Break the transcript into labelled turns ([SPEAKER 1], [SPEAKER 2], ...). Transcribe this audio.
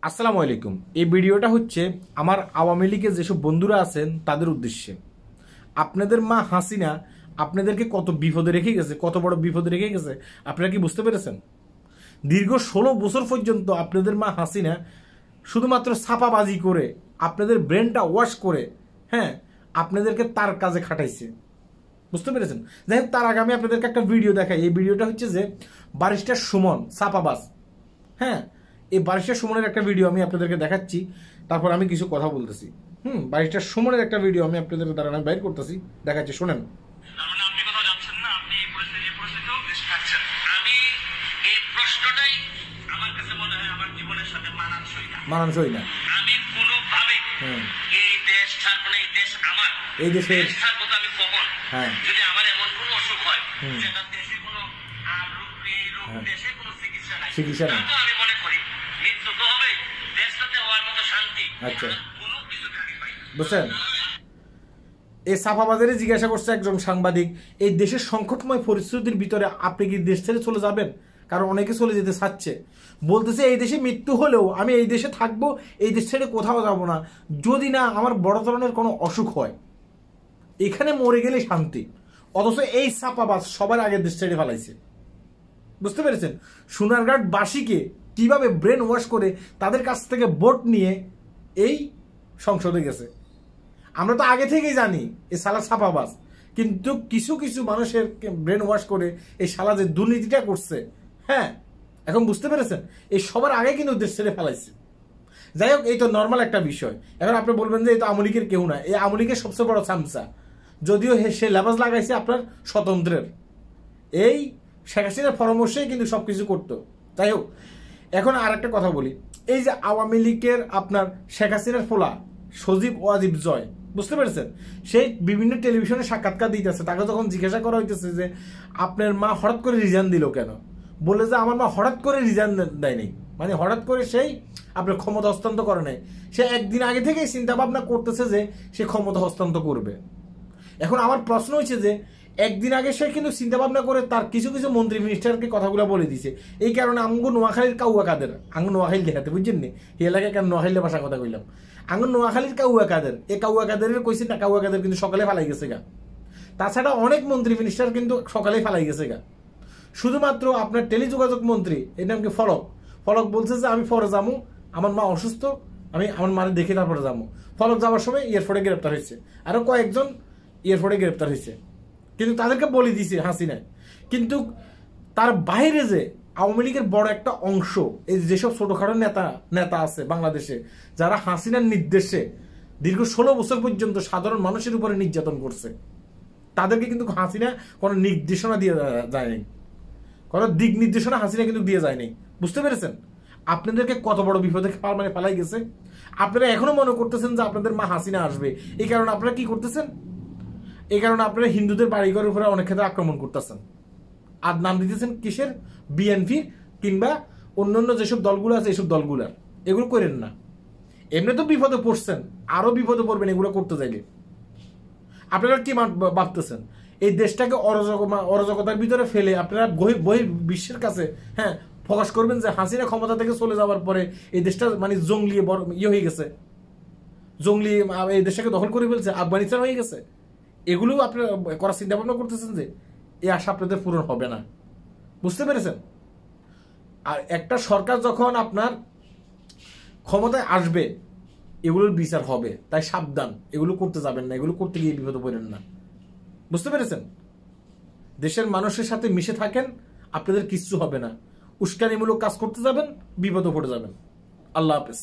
[SPEAKER 1] আসসালামু আলাইকুম। এই ভিডিওটা হচ্ছে আমার আওয়ামী লীগের যেসব বন্ধুরা আছেন তাদের উদ্দেশ্যে। আপনাদের মা হাসিনা আপনাদেরকে কত বিপদে রেখে গেছে, কত বড় বিপদে রেখে গেছে আপনারা কি বুঝতে পেরেছেন? দীর্ঘ 16 বছর পর্যন্ত আপনাদের মা হাসিনা শুধুমাত্র ছাপাবাজি করে আপনাদের ব্রেনটা ওয়াশ করে আপনাদেরকে তার কাজে খাটাইছে। বুঝতে পেরেছেন? যাই হোক, তার আগে আমি আপনাদেরকে একটা ভিডিও দেখাই। এই ভিডিওটা হচ্ছে যে ব্যারিস্টার সুমন ছাপাবাজ। এই ব্যারিস্টার সুমনের একটা ভিডিও আমি আপনাদেরকে দেখাচ্ছি, তারপর আমি কিছু কথা বলতেছি। ব্যারিস্টার সুমনের একটা ভিডিও আমি আপনাদের দ্বারা আমি বাইর করতেছি, দেখাচ্ছি, শোনেন।
[SPEAKER 2] আপনি কোথাও যাচ্ছেন না, আপনি এই পরিস্থিতিতেও দেশ থাকছেন। আমি এই প্রশ্নটাই আমার কাছে মনে হয় আমার জীবনের সাথে
[SPEAKER 1] মানানসই না।
[SPEAKER 2] আমি কোনোভাবে এই দেশ ছাড়বো না, এই দেশ আমার,
[SPEAKER 1] এই দেশের
[SPEAKER 2] ছাড়বো তো আমি কখন? যদি আমার এমন কোনো অসুখ হয় যেটা দেশে কোনো দেশে কোনো চিকিৎসা নাই, আমি মনে করি মৃত্যু তো হবে, দেশটাতে হওয়ার মতো শান্তি কোনো কিছু আমি পাই।
[SPEAKER 1] বুঝছেন? এই ছাপাবাজারে জিজ্ঞাসা করছে একজন সাংবাদিক, এই দেশের সংকটময় পরিস্থিতির ভিতরে আপনি কি দেশ ছেড়ে চলে যাবেন? কারণ অনেকে চলে যেতে চাচ্ছে, বলতেছে এই দেশে মৃত্যু হলেও আমি এই দেশে থাকবো, এই দেশ ছেড়ে কোথাও যাব না, যদি না আমার বড় ধরনের কোনো অসুখ হয়, এখানে মরে গেলে শান্তি। অথচ এই ছাপাবাজ সবার আগে দেশ ছেড়ে ফেলাইছে। বুঝতে পেরেছেন? সোনারঘাট বাসীকে কিভাবে ব্রেন ওয়াশ করে তাদের কাছ থেকে ভোট নিয়ে এই সংসদে গেছে। আমরা তো আগে থেকেই জানি এই শালা ছাপাবাজ, কিন্তু কিছু কিছু মানুষের ব্রেন ওয়াশ করে এই শালা যে দুর্নীতিটা করছে, এখন বুঝতে পেরেছেন? এই সবার আগে কিন্তু দেশ ছেড়ে ফেলাইছে। যাই হোক, এই তো নর্মাল একটা বিষয়। এখন আপনি বলবেন যে এই তো আওয়ামী লীগের কেউ না, এই আওয়ামী লীগের সবচেয়ে বড় চামচা, যদিও সে লেবাস লাগাইছে আপনার স্বতন্ত্রের। এই শেখ হাসিনার পরামর্শেই কিন্তু সবকিছু করতো। যাই হোক, এখন আর একটা কথা বলি। এই যে আওয়ামী লীগের আপনার শেখ হাসিনার ফোলা সজীব ওয়াজিব জয়, বুঝতে পেরেছেন? সেই বিভিন্ন টেলিভিশনে সাক্ষাৎকার দিতেছে, তাকে যখন জিজ্ঞাসা করা হইতেছে যে আপনার মা হঠাৎ করে রিজাইন দিল কেন, বলে যে আমার মা হঠাৎ করে রিজাইন দেয়নি, মানে হঠাৎ করে সেই আপনার ক্ষমতা হস্তান্তর করে নাই, সে একদিন আগে থেকেই চিন্তা ভাবনা করতেছে যে সে ক্ষমতা হস্তান্তর করবে। এখন আমার প্রশ্ন হচ্ছে যে একদিন আগে সে কিন্তু চিন্তা ভাবনা করে তার কিছু কিছু মন্ত্রী মিনিস্টারকে কথাগুলো বলে দিছে। এই কারণে আঙ্গু নোয়াখালীর কাউয়া কাদের, আঙ্গু নোয়াখালী দেখাতে, বুঝছেন নি? এই এলাকায় কেন নোয়াখালীর ভাষা কথা কইলাম, আঙ্গু নোয়াখালীর কাউয়া কাদের, এই কাউয়া কাদের কইছে না, কাউয়া কাদের কিন্তু সকালে ফালাই গেছে গা। তাছাড়া অনেক মন্ত্রী মিনিস্টার কিন্তু সকালেই ফালাই গেছে গা। শুধুমাত্র আপনার টেলিযোগাযোগ মন্ত্রী, এর নাম কি ফলক, ফলক বলছে যে আমি পরে যাবো, আমার মা অসুস্থ, আমি আমার মারে দেখে তারপরে যাবো। ফলক যাওয়ার সময় এয়ারপোর্টে গ্রেপ্তার হয়েছে, আরো কয়েকজন এয়ারপোর্টে গ্রেপ্তার হয়েছে, কিন্তু তাদেরকে বলে দিছে হাসিনায়। কিন্তু তার বাইরে যে আওয়ামী লীগের বড় একটা অংশ, এই যেসব ছোটখাটো নেতা আছে বাংলাদেশে, যারা হাসিনার নির্দেশে দীর্ঘ 16 বছর পর্যন্ত সাধারণ মানুষের উপরে নির্যাতন করছে, তাদেরকে কিন্তু হাসিনা কোনো নির্দেশনা দিয়ে যায়নি, কোনো দিক নির্দেশনা হাসিনা কিন্তু দিয়ে যায়নি। বুঝতে পেরেছেন আপনাদেরকে কত বড় বিপদে মানে পালাই গেছে? আপনারা এখনো মনে করতেছেন যে আপনাদের মা হাসিনা আসবে, এই কারণে আপনারা কি করতেছেন? এই কারণে আপনারা হিন্দুদের বাড়িঘরের উপরে অনেক ক্ষেত্রে আক্রমণ করতেছেন, আর নাম দিতেছেন কিসের, বিএনপি কিংবা অন্যান্য যেসব দলগুলো আছে এইসব দলগুলার। এগুলো করেন না, এমনি তো বিপদে পড়ছেন, আরো বিপদে পড়বেন এগুলো করতে চাইলে। আপনারা কি ভাবতেছেন এই দেশটাকে অরাজকতার ভিতরে ফেলে আপনারা বহি বিশ্বের কাছে ফোকাস করবেন যে হাসিনা ক্ষমতা থেকে চলে যাওয়ার পরে এই দেশটা মানে জঙ্গলি হয়ে গেছে, জঙ্গলি এই দেশটাকে দখল করে ফেলছে, আফগানিস্তান হয়ে গেছে। এগুলো আপনারা করার চিন্তা ভাবনা করতেছেন যে এই আশা আপনাদের পূরণ হবে না। বুঝতে পেরেছেন? আর একটা সরকার যখন আপনার ক্ষমতায় আসবে এগুলোর বিচার হবে, তাই সাবধান, এগুলো করতে যাবেন না, এগুলো করতে গিয়ে বিপদে পড়েন না। বুঝতে পেরেছেন? দেশের মানুষের সাথে মিশে থাকেন, আপনাদের কিচ্ছু হবে না। উস্কানিমূলক কাজ করতে যাবেন, বিপদে পড়ে যাবেন। আল্লাহ হাফেজ।